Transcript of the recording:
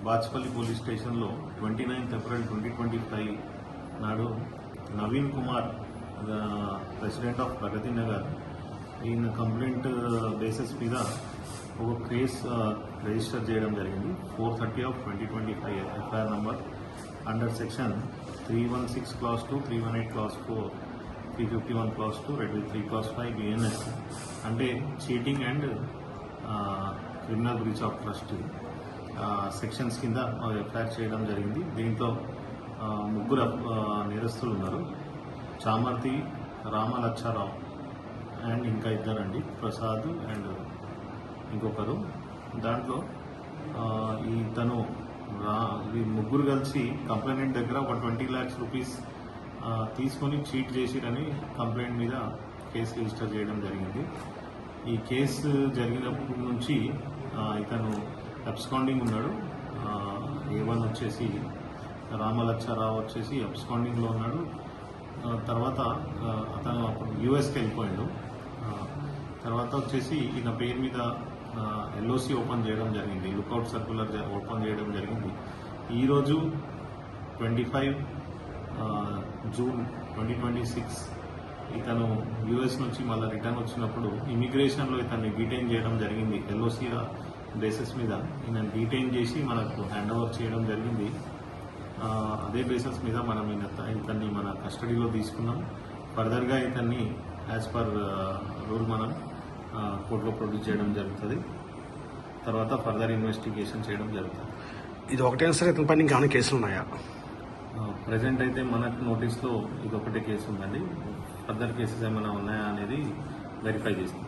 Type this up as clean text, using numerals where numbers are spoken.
Bachupally police స్టేషన్లో 29th April 2025 నాడు Naveen Kumar president of Pragathi Nagar ఈయన కంప్లైంట్ బేసిస్ మీద ఒక కేసు రిజిస్టర్ చేయడం జరిగింది. 4/30/2025 FIR number under section 316 Clause 2, 318 Clause 4, 351 Clause 2, 3 Clause 5 BNS అంటే cheating and criminal breach of trust sections కింద ఎఫ్ఐఆర్ చేయడం జరిగింది. దీంట్లో ముగ్గురు నేరస్తులు ఉన్నారు. చామర్తి రామలచ్చారావు అండ్ ఇంకా ఇద్దరండి, ప్రసాద్ అండ్ ఇంకొకరు. దాంట్లో తను ఈ ముగ్గురు కలిసి కంప్లైంట్ దగ్గర ఒక 20 lakhs రూపీస్ తీసుకొని చీట్ చేసిరని కంప్లైంట్ మీద కేసు రిజిస్టర్ చేయడం జరిగింది. ఈ కేసు జరిగినప్పటి నుంచి ఇతను అబ్స్కాండింగ్ ఉన్నాడు. A1 వచ్చేసి రామలచ్చారావు వచ్చేసి అబ్స్కాండింగ్లో ఉన్నాడు. తర్వాత అతను అప్పుడు యూఎస్కి వెళ్ళిపోయాడు. తర్వాత వచ్చేసి ఈయన పేరు మీద LOC ఓపెన్ చేయడం జరిగింది, లుక్అవుట్ సర్క్యులర్ ఓపెన్ చేయడం జరిగింది. ఈరోజు 25 June 2026 ఇతను యూఎస్ నుంచి మళ్ళీ రిటర్న్ వచ్చినప్పుడు ఇమిగ్రేషన్లో ఇతన్ని డీటైన్ చేయడం జరిగింది. LOC బేసిస్ మీద ఈయన డీటైన్ చేసి మనకు హ్యాండ్ ఓవర్ చేయడం జరిగింది. అదే బేసిస్ మీద మనం ఇతన్ని మన కస్టడీలో తీసుకున్నాం. ఫర్దర్గా ఇతన్ని యాజ్ పర్ రూల్ మనం కోర్టులో ప్రొడ్యూస్ చేయడం జరుగుతుంది. తర్వాత ఫర్దర్ ఇన్వెస్టిగేషన్ చేయడం జరుగుతుంది. ఇది ఒకటే సార్, ఇతని పైన ఇంకా కేసులు ఉన్నాయా? ప్రజెంట్ అయితే మనకు నోటీస్లో ఇది ఒకటే కేసు ఉందండి. ఫర్దర్ కేసెస్ ఏమైనా ఉన్నాయా అనేది వెరిఫై చేస్తాం.